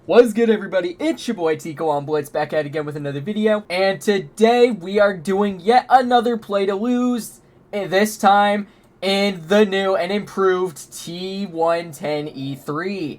What's good, everybody? It's your boy Tico on Blitz, back at it again with another video. And today we are doing yet another play to lose, this time in the new and improved T110E3.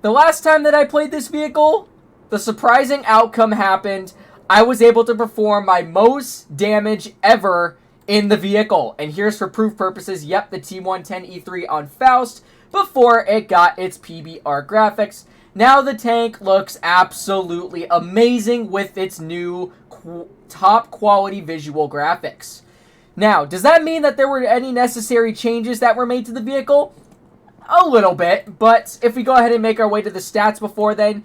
The last time that I played this vehicle, the surprising outcome happened. I was able to perform my most damage ever in the vehicle. And here's for proof purposes, yep, the T110E3 on Faust before it got its PBR graphics. Now the tank looks absolutely amazing with its new top quality visual graphics. Now, does that mean that there were any necessary changes that were made to the vehicle? A little bit, but if we go ahead and make our way to the stats before then,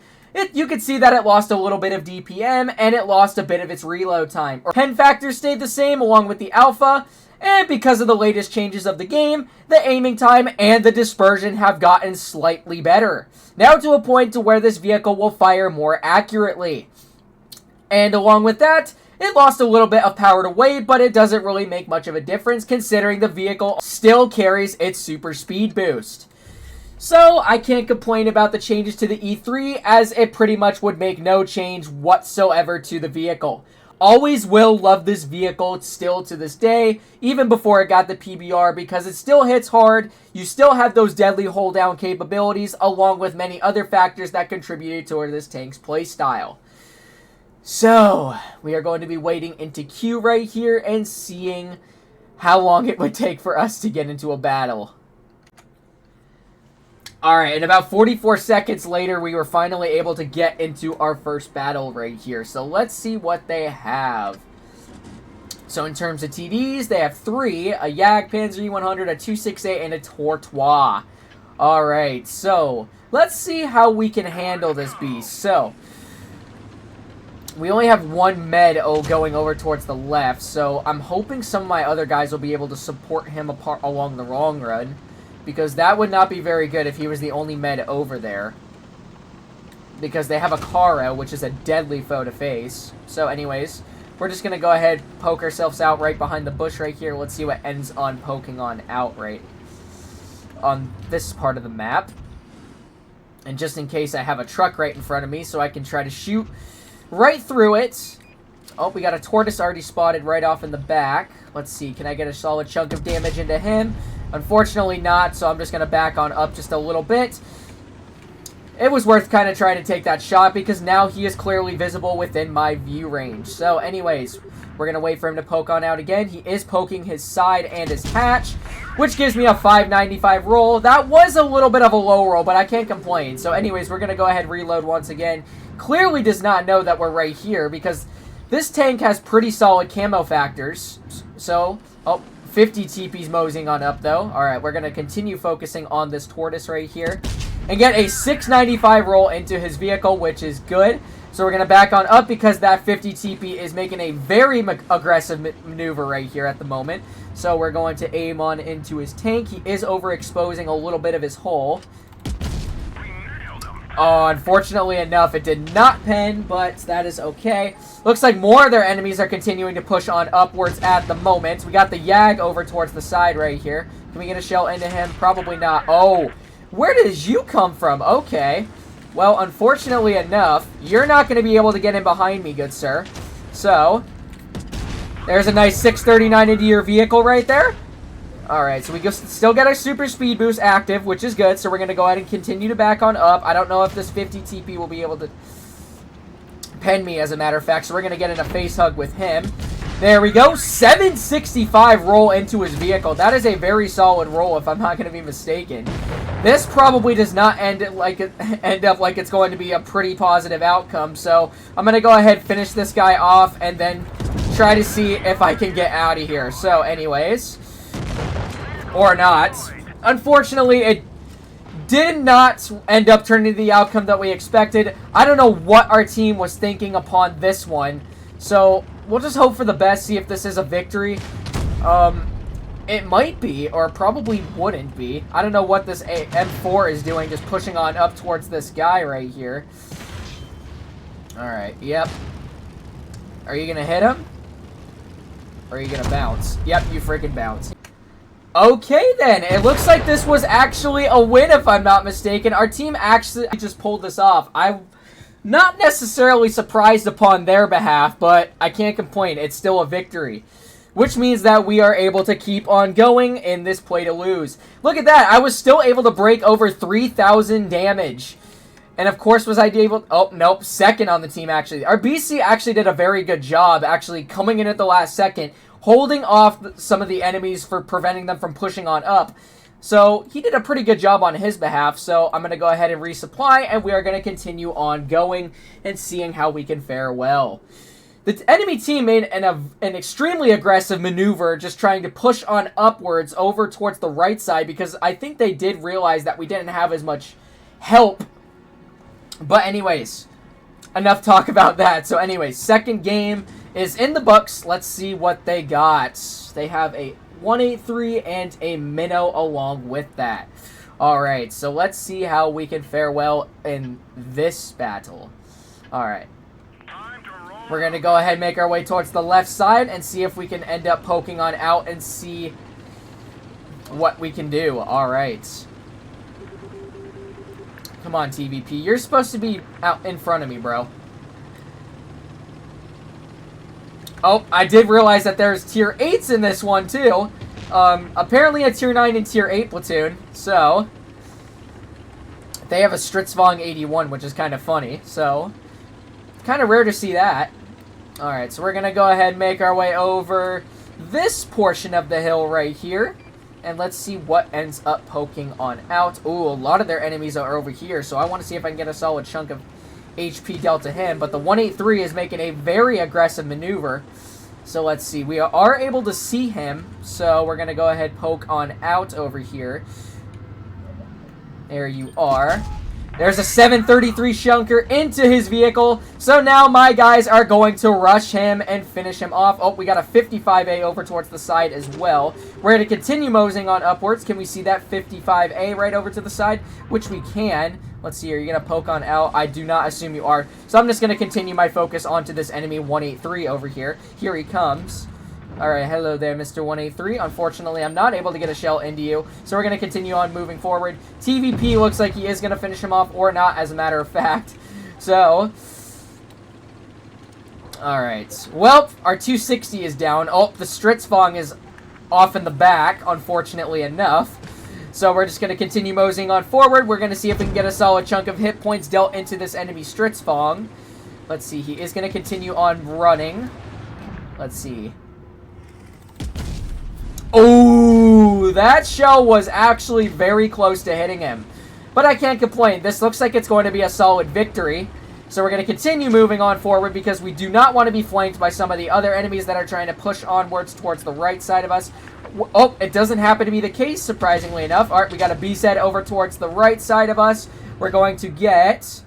you can see that it lost a little bit of DPM and it lost a bit of its reload time. Pen factor stayed the same along with the alpha, and because of the latest changes of the game, the aiming time and the dispersion have gotten slightly better. Now to a point to where this vehicle will fire more accurately. And along with that, it lost a little bit of power to weight, but it doesn't really make much of a difference considering the vehicle still carries its super speed boost. So I can't complain about the changes to the E3 as it pretty much would make no change whatsoever to the vehicle. Always will love this vehicle still to this day, even before it got the PBR, because it still hits hard. You still have those deadly hold down capabilities, along with many other factors that contributed toward this tank's playstyle. So, we are going to be waiting into queue right here and seeing how long it would take for us to get into a battle. Alright, and about 44 seconds later, we were finally able to get into our first battle right here. So let's see what they have. So in terms of TDs, they have 3, a Jag Panzer E100, a 268, and a Tortoise. Alright, so let's see how we can handle this beast. So, we only have one med going over towards the left, so I'm hoping some of my other guys will be able to support him along the long run. Because that would not be very good if he was the only med over there. Because they have a Caro, which is a deadly foe to face. So anyways, we're just going to go ahead, poke ourselves out right behind the bush right here. Let's see what ends on poking on out right on this part of the map. And just in case, I have a truck right in front of me, so I can try to shoot right through it. Oh, we got a Tortoise already spotted right off in the back. Let's see, can I get a solid chunk of damage into him? Unfortunately not, so I'm just going to back on up just a little bit. It was worth kind of trying to take that shot because now he is clearly visible within my view range. So anyways, we're going to wait for him to poke on out again. He is poking his side and his hatch, which gives me a 595 roll. That was a little bit of a low roll, but I can't complain. So anyways, we're going to go ahead and reload once again. Clearly does not know that we're right here because this tank has pretty solid camo factors. So, 50 TP's moseying on up, though. Alright, we're going to continue focusing on this Tortoise right here. And get a 695 roll into his vehicle, which is good. So we're going to back on up because that 50 TP is making a very aggressive maneuver right here at the moment. So we're going to aim on into his tank. He is overexposing a little bit of his hull. Oh, unfortunately enough, it did not pen, but that is okay. Looks like more of their enemies are continuing to push on upwards at the moment. We got the Jag over towards the side right here. Can we get a shell into him? Probably not. Oh, where did you come from? Okay. Well, unfortunately enough, you're not going to be able to get in behind me, good sir. So, there's a nice 639 into your vehicle right there. Alright, so we still get our super speed boost active, which is good. So we're going to go ahead and continue to back on up. I don't know if this 50 TP will be able to pen me, as a matter of fact. So we're going to get in a face hug with him. There we go. 765 roll into his vehicle. That is a very solid roll, if I'm not going to be mistaken. This probably does not end up like it's going to be a pretty positive outcome. So I'm going to go ahead, finish this guy off, and then try to see if I can get out of here. So anyways, or not. Unfortunately, it did not end up turning to the outcome that we expected. I don't know what our team was thinking upon this one. So we'll just hope for the best, see if this is a victory. It might be, or probably wouldn't be. I don't know what this M4 is doing, just pushing on up towards this guy right here. Alright, yep. Are you going to hit him? Or are you going to bounce? Yep, you freaking bounce. Okay, then. It looks like this was actually a win, if I'm not mistaken. Our team actually just pulled this off. I'm not necessarily surprised upon their behalf, but I can't complain. It's still a victory, which means that we are able to keep on going in this play to lose. Look at that. I was still able to break over 3,000 damage. And of course, was I able... Oh, nope. Second on the team, actually. Our BC actually did a very good job, actually coming in at the last second, holding off some of the enemies for preventing them from pushing on up. So he did a pretty good job on his behalf. So I'm going to go ahead and resupply, and we are going to continue on going and seeing how we can fare well. The enemy team made an extremely aggressive maneuver, just trying to push on upwards over towards the right side, because I think they did realize that we didn't have as much help. But anyways, enough talk about that. So anyways, second game is in the books. Let's see what they got. They have a 183 and a minnow along with that. Alright, so let's see how we can fare well in this battle. Alright. We're going to go ahead and make our way towards the left side and see if we can end up poking on out and see what we can do. Alright. Come on, TVP. You're supposed to be out in front of me, bro. Oh, I did realize that there's tier 8s in this one, too. Apparently a tier 9 and tier 8 platoon. So, they have a Stritzvong 81, which is kind of funny. So, kind of rare to see that. Alright, so we're going to go ahead and make our way over this portion of the hill right here. And let's see what ends up poking on out. Ooh, a lot of their enemies are over here. So I want to see if I can get a solid chunk of HP dealt to him. But the 183 is making a very aggressive maneuver. So let's see. We are able to see him. So we're going to go ahead and poke on out over here. There you are. There's a 733 shunker into his vehicle. So now my guys are going to rush him and finish him off. Oh, we got a 55A over towards the side as well. We're going to continue moseying on upwards. Can we see that 55A right over to the side? Which we can. Let's see, are you going to poke on out? I do not assume you are. So I'm just going to continue my focus onto this enemy 183 over here. Here he comes. Alright, hello there, Mr. 183. Unfortunately, I'm not able to get a shell into you, so we're going to continue on moving forward. TVP looks like he is going to finish him off, or not, as a matter of fact. So, alright. Well, our 260 is down. Oh, the Stritzvong is off in the back, unfortunately enough. So we're just going to continue moseying on forward. We're going to see if we can get a solid chunk of hit points dealt into this enemy Stritzvong. Let's see, he is going to continue on running. Let's see. Oh, that shell was actually very close to hitting him. But I can't complain. This looks like it's going to be a solid victory. So we're going to continue moving on forward because we do not want to be flanked by some of the other enemies that are trying to push onwards towards the right side of us. Oh, it doesn't happen to be the case, surprisingly enough. All right, we got a BZ over towards the right side of us. We're going to get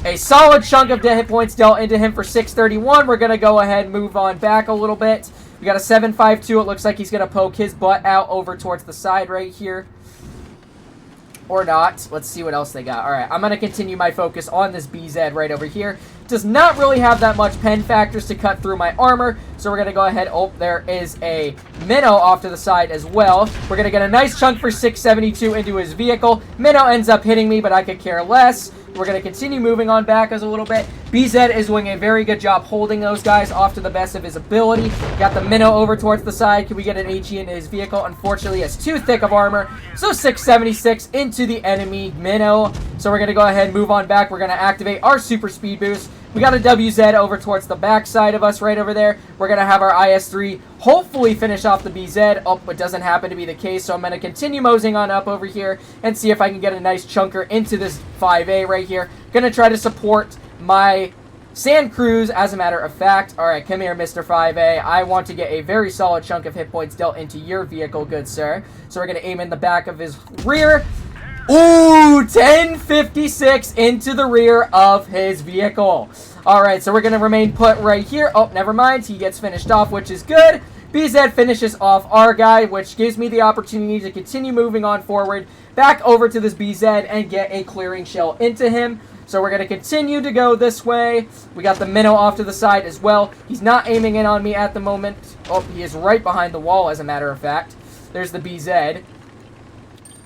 a solid chunk of hit points dealt into him for 631. We're going to go ahead and move on back a little bit. We got a 752. It looks like he's going to poke his butt out over towards the side right here. Or not. Let's see what else they got. Alright, I'm going to continue my focus on this BZ right over here. Does not really have that much pen factors to cut through my armor. So we're going to go ahead. Oh, there is a Minnow off to the side as well. We're going to get a nice chunk for 672 into his vehicle. Minnow ends up hitting me, but I could care less. We're going to continue moving on back as a little bit. BZ is doing a very good job holding those guys off to the best of his ability. Got the Minnow over towards the side. Can we get an HE into his vehicle? Unfortunately, he has too thick of armor. So 676 into the enemy Minnow. So we're going to go ahead and move on back. We're going to activate our super speed boost. We got a WZ over towards the back side of us right over there. We're going to have our IS-3 hopefully finish off the BZ. Oh, it doesn't happen to be the case, so I'm going to continue moseying on up over here and see if I can get a nice chunker into this 5A right here. Going to try to support my Sand Cruise, as a matter of fact. All right, come here, Mr. 5A. I want to get a very solid chunk of hit points dealt into your vehicle, good sir. So we're going to aim in the back of his rear. Ooh, 1056 into the rear of his vehicle. Alright, so we're going to remain put right here. Oh, never mind. He gets finished off, which is good. BZ finishes off our guy, which gives me the opportunity to continue moving on forward, back over to this BZ and get a clearing shell into him. So we're going to continue to go this way. We got the Minnow off to the side as well. He's not aiming in on me at the moment. Oh, he is right behind the wall, as a matter of fact. There's the BZ.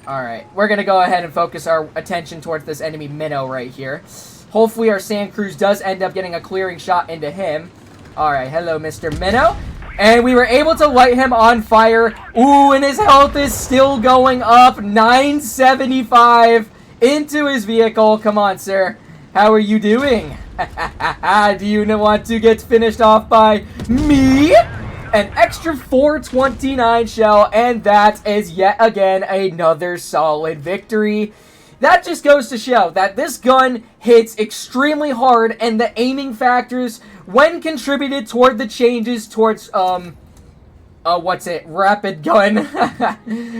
Alright, we're going to go ahead and focus our attention towards this enemy Minnow right here. Hopefully our Sand Cruise does end up getting a clearing shot into him. Alright, hello Mr. Minnow. And we were able to light him on fire. Ooh, and his health is still going up. 975 into his vehicle. Come on, sir. How are you doing? Do you want to get finished off by me? An extra 429 shell, and that is yet again another solid victory. That just goes to show that this gun hits extremely hard, and the aiming factors, when contributed toward the changes towards, rapid gun,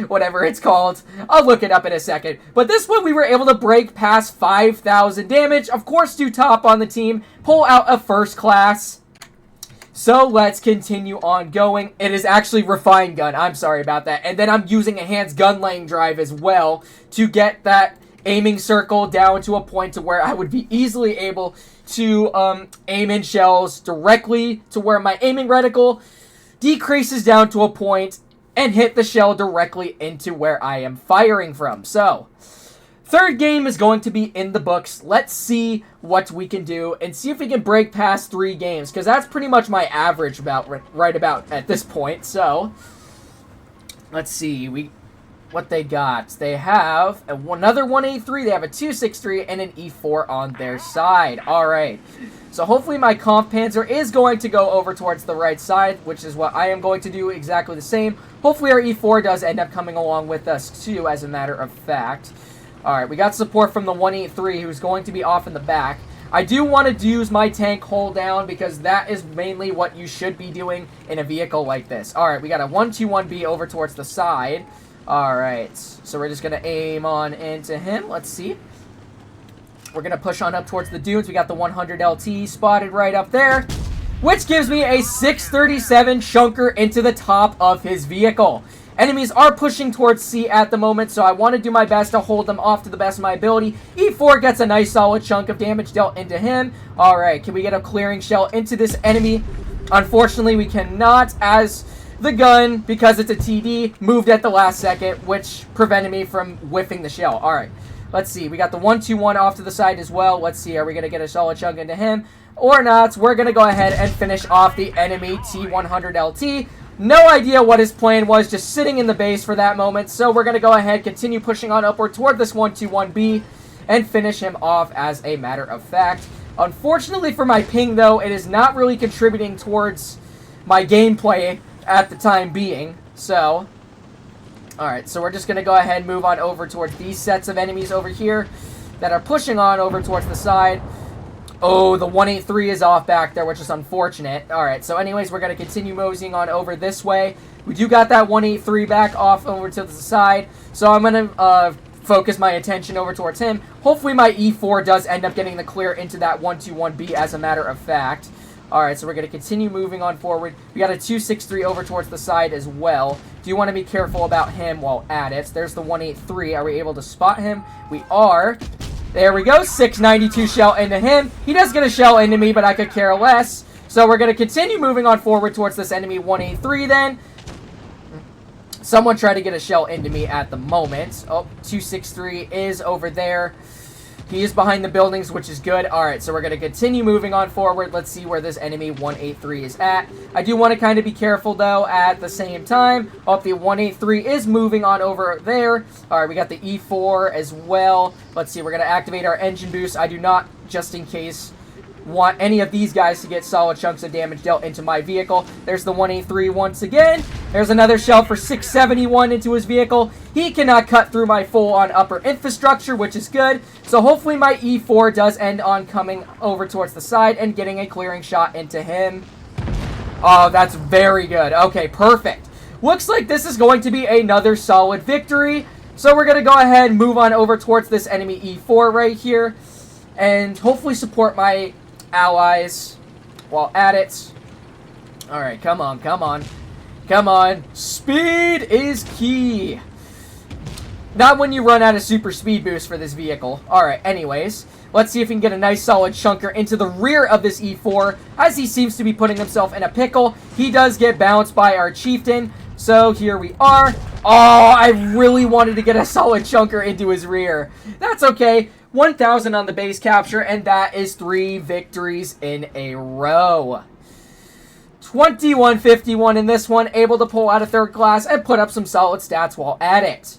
whatever it's called. I'll look it up in a second. But this one, we were able to break past 5,000 damage, of course, do top on the team, pull out a first class. So let's continue on going. It is actually refined gun. I'm sorry about that. And then I'm using enhanced gun laying drive as well to get that aiming circle down to a point to where I would be easily able to aim in shells directly to where my aiming reticle decreases down to a point and hit the shell directly into where I am firing from. So, third game is going to be in the books. Let's see what we can do and see if we can break past 3 games, because that's pretty much my average right about at this point. So, let's see what they got. They have another 183, they have a 263, and an E4 on their side. Alright, so hopefully my Conf Panzer is going to go over towards the right side, which is what I am going to do exactly the same. Hopefully our E4 does end up coming along with us too, as a matter of fact. Alright, we got support from the 183, who's going to be off in the back. I do want to use my tank hold down, because that is mainly what you should be doing in a vehicle like this. Alright, we got a 121B over towards the side. Alright, so we're just going to aim on into him. Let's see. We're going to push on up towards the dunes. We got the 100 LT spotted right up there, which gives me a 637 chunker into the top of his vehicle. Enemies are pushing towards C at the moment, so I want to do my best to hold them off to the best of my ability. E4 gets a nice solid chunk of damage dealt into him. Alright, can we get a clearing shell into this enemy? Unfortunately, we cannot, as the gun, because it's a TD, moved at the last second, which prevented me from whiffing the shell. Alright, let's see. We got the 121 off to the side as well. Let's see, are we going to get a solid chunk into him or not? We're going to go ahead and finish off the enemy T100 LT. No idea what his plan was, just sitting in the base for that moment. So we're going to go ahead, continue pushing on upward toward this 121B and finish him off as a matter of fact. Unfortunately for my ping, though, it is not really contributing towards my gameplay at the time being. So, alright, so we're just going to go ahead and move on over towards these sets of enemies over here that are pushing on over towards the side. Oh, the 183 is off back there, which is unfortunate. Alright, so anyways, we're going to continue moseying on over this way. We do got that 183 back off over to the side, so I'm going to focus my attention over towards him. Hopefully my E4 does end up getting the clear into that 121B as a matter of fact. Alright, so we're going to continue moving on forward. We got a 263 over towards the side as well. Do you want to be careful about him while at it? There's the 183. Are we able to spot him? We are. There we go. 692 shell into him. He does get a shell into me, but I could care less. So we're going to continue moving on forward towards this enemy 183 then. Someone tried to get a shell into me at the moment. Oh, 263 is over there. He is behind the buildings, which is good. Alright, so we're going to continue moving on forward. Let's see where this enemy 183 is at. I do want to kind of be careful, though, at the same time. Oh, the 183 is moving on over there. Alright, we got the E4 as well. Let's see, we're going to activate our engine boost. I do not, just in case, want any of these guys to get solid chunks of damage dealt into my vehicle. There's the 183 once again. There's another shell for 671 into his vehicle. He cannot cut through my full-on upper infrastructure, which is good. So hopefully my E4 does end on coming over towards the side and getting a clearing shot into him. Oh, that's very good. Okay, perfect. Looks like this is going to be another solid victory. So we're going to go ahead and move on over towards this enemy E4 right here and hopefully support my allies while at it. Alright, come on, come on. Come on. Speed is key. Not when you run out of super speed boost for this vehicle. Alright, anyways. Let's see if we can get a nice solid chunker into the rear of this E4 as he seems to be putting himself in a pickle. He does get bounced by our chieftain, So here we are. Oh, I really wanted to get a solid chunker into his rear. That's okay. 1,000 on the base capture, and that is 3 victories in a row. 2151 in this one, able to pull out a 3rd class and put up some solid stats while at it.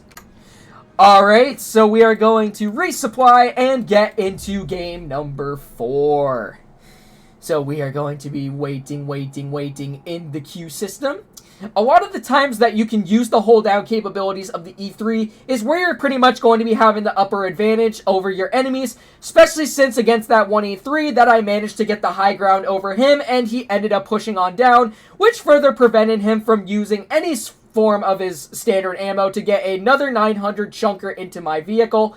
Alright, so we are going to resupply and get into game number 4. So we are going to be waiting in the queue system. A lot of the times that you can use the hold down capabilities of the E3 is where you're pretty much going to be having the upper advantage over your enemies, especially since against that one E3 that I managed to get the high ground over him and he ended up pushing on down, which further prevented him from using any form of his standard ammo to get another 900 chunker into my vehicle.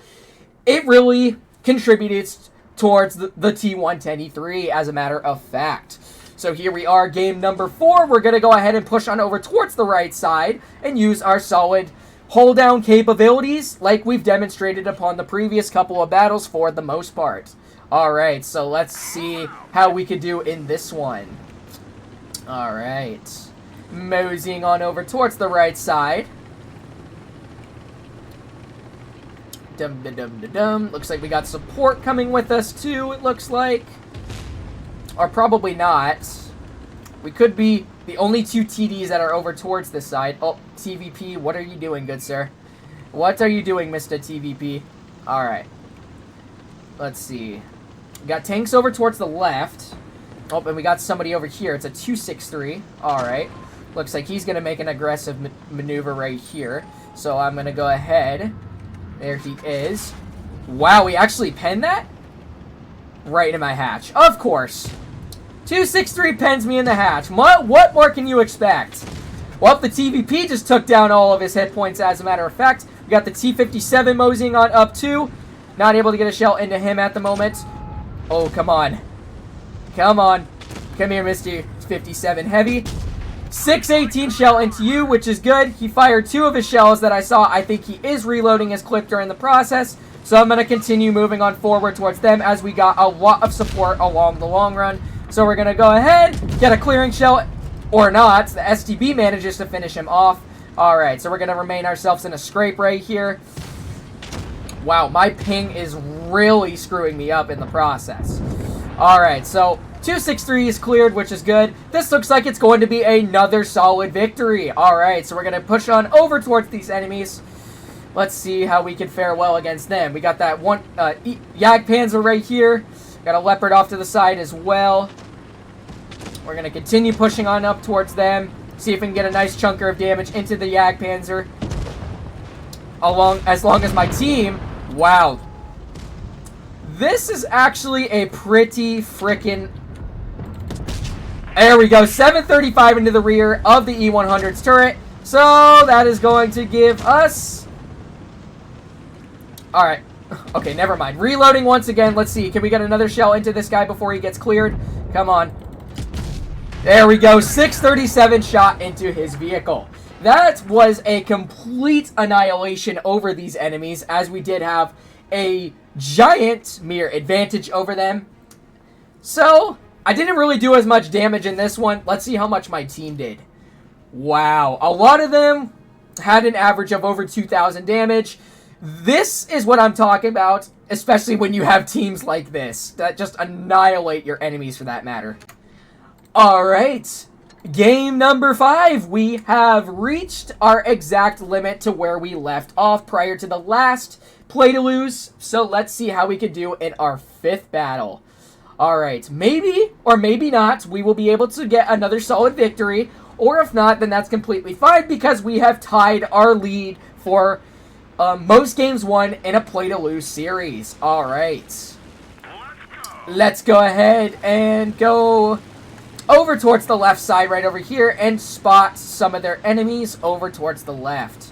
It really contributed towards the T110E3 as a matter of fact. So here we are, game number 4. We're going to go ahead and push on over towards the right side and use our solid hold down capabilities like we've demonstrated upon the previous couple of battles for the most part. Alright, so let's see how we could do in this one. Alright. Moseying on over towards the right side. Looks like we got support coming with us too, it looks like. Or probably not. We could be the only 2 TDs that are over towards this side. Oh, TVP, what are you doing, good sir? What are you doing, Mr. TVP? Alright. Let's see. We got tanks over towards the left. Oh, and we got somebody over here. It's a 263. Alright. Looks like he's going to make an aggressive maneuver right here. So I'm going to go ahead. There he is. Wow, we actually penned that? Right in my hatch. Of course. 263 pens me in the hatch. What more can you expect? Well, the TVP just took down all of his hit points, as a matter of fact. We got the T57 moseying on up too. Not able to get a shell into him at the moment. Oh, come on. Come on. Come here, Mr. 57 Heavy. 618 shell into you, which is good. He fired 2 of his shells that I saw. I think he is reloading his clip during the process. So I'm going to continue moving on forward towards them as we got a lot of support along the long run. So we're going to go ahead, get a clearing shell, or not. The STB manages to finish him off. Alright, so we're going to remain ourselves in a scrape right here. Wow, my ping is really screwing me up in the process. Alright, so 263 is cleared, which is good. This looks like it's going to be another solid victory. Alright, so we're going to push on over towards these enemies. Let's see how we can fare well against them. We got that one Jagdpanzer right here. Got a Leopard off to the side as well. We're going to continue pushing on up towards them. See if we can get a nice chunker of damage into the Jagdpanzer. As long as my team... Wow. This is actually a pretty frickin'... There we go. 735 into the rear of the E100's turret. So that is going to give us... Alright. Okay, never mind. Reloading once again. Let's see. Can we get another shell into this guy before he gets cleared? Come on. There we go. 637 shot into his vehicle. That was a complete annihilation over these enemies, as we did have a giant mere advantage over them. So, I didn't really do as much damage in this one. Let's see how much my team did. Wow. A lot of them had an average of over 2,000 damage. This is what I'm talking about, especially when you have teams like this that just annihilate your enemies for that matter. Alright, game number 5. We have reached our exact limit to where we left off prior to the last play to lose. So let's see how we could do in our 5th battle. Alright, maybe or maybe not, we will be able to get another solid victory. Or if not, then that's completely fine because we have tied our lead for... most games won in a play-to-lose series. Alright. Let's go ahead and go over towards the left side right over here and spot some of their enemies over towards the left.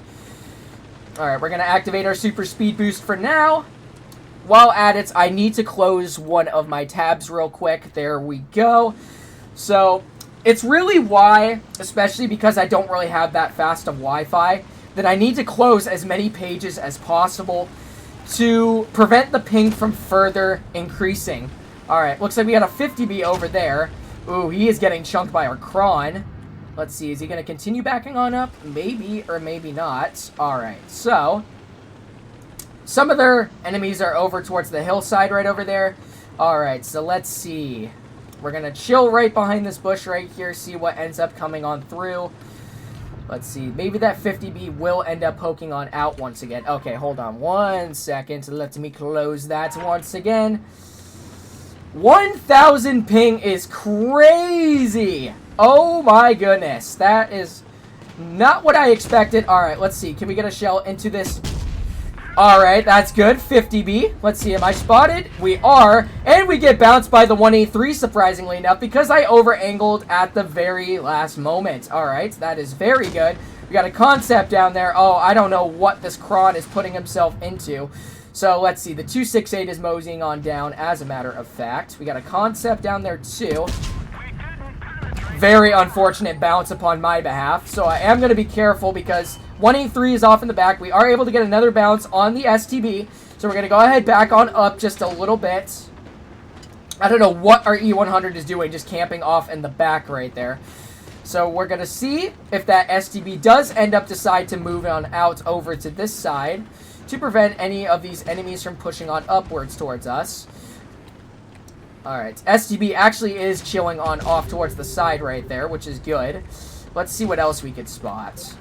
Alright, we're going to activate our super speed boost for now. While at it, I need to close one of my tabs real quick. There we go. So, it's really why, especially because I don't really have that fast of Wi-Fi, that I need to close as many pages as possible to prevent the ping from further increasing. Alright, looks like we got a 50B over there. Ooh, he is getting chunked by our Kron. Let's see, is he going to continue backing on up? Maybe or maybe not. Alright, so some of their enemies are over towards the hillside right over there. Alright, so let's see. We're going to chill right behind this bush right here, see what ends up coming on through. Let's see, maybe that 50B will end up poking on out once again. Okay, hold on 1 second. Let me close that once again. 1,000 ping is crazy. Oh my goodness. That is not what I expected. Alright, let's see. Can we get a shell into this? Alright, that's good. 50B. Let's see, am I spotted? We are. And we get bounced by the 183, surprisingly enough, because I over-angled at the very last moment. Alright, that is very good. We got a concept down there. Oh, I don't know what this Kron is putting himself into. So, let's see. The 268 is moseying on down, as a matter of fact. We got a concept down there, too. Very unfortunate bounce upon my behalf. So, I am going to be careful because 183 is off in the back. We are able to get another bounce on the STB. So we're going to go ahead back on up just a little bit. I don't know what our E100 is doing, just camping off in the back right there. So we're going to see if that STB does end up decide to move on out over to this side to prevent any of these enemies from pushing on upwards towards us. Alright, STB actually is chilling on off towards the side right there, which is good. Let's see what else we could spot.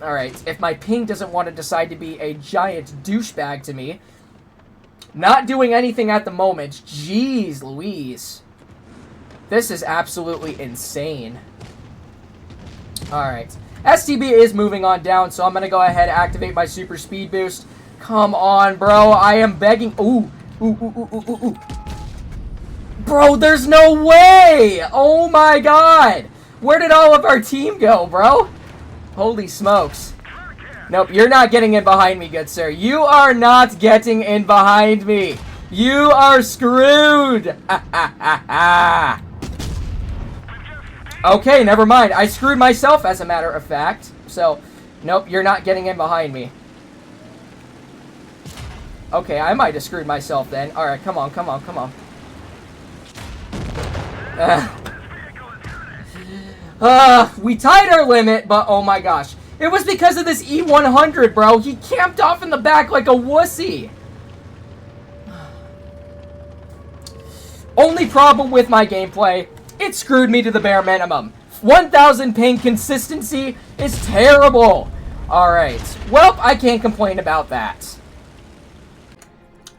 Alright, if my ping doesn't want to decide to be a giant douchebag to me. Not doing anything at the moment. Jeez Louise. This is absolutely insane. Alright. STB is moving on down, so I'm going to go ahead and activate my super speed boost. Come on, bro. I am begging. Ooh. Ooh. Bro, there's no way. Oh my god. Where did all of our team go, bro? Holy smokes. Nope, you're not getting in behind me, good sir. You are not getting in behind me. You are screwed. Okay, never mind. I screwed myself, as a matter of fact. So, nope, you're not getting in behind me. Okay, I might have screwed myself then. Alright, come on. We tied our limit, but oh my gosh. It was because of this E100, bro. He camped off in the back like a wussy. Only problem with my gameplay, it screwed me to the bare minimum. 1,000 ping consistency is terrible. Alright, well, I can't complain about that.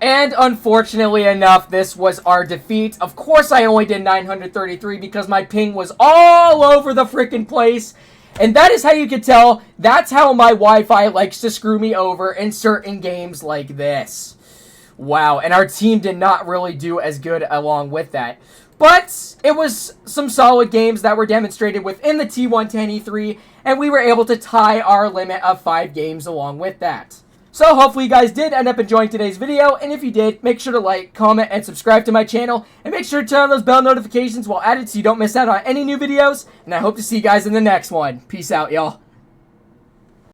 And unfortunately enough, this was our defeat. Of course I only did 933 because my ping was all over the freaking place. And that is how you can tell that's how my Wi-Fi likes to screw me over in certain games like this. Wow, and our team did not really do as good along with that. But it was some solid games that were demonstrated within the T110E3, and we were able to tie our limit of 5 games along with that. So hopefully you guys did end up enjoying today's video, and if you did, make sure to like, comment, and subscribe to my channel, and make sure to turn on those bell notifications while at it so you don't miss out on any new videos, and I hope to see you guys in the next one. Peace out, y'all.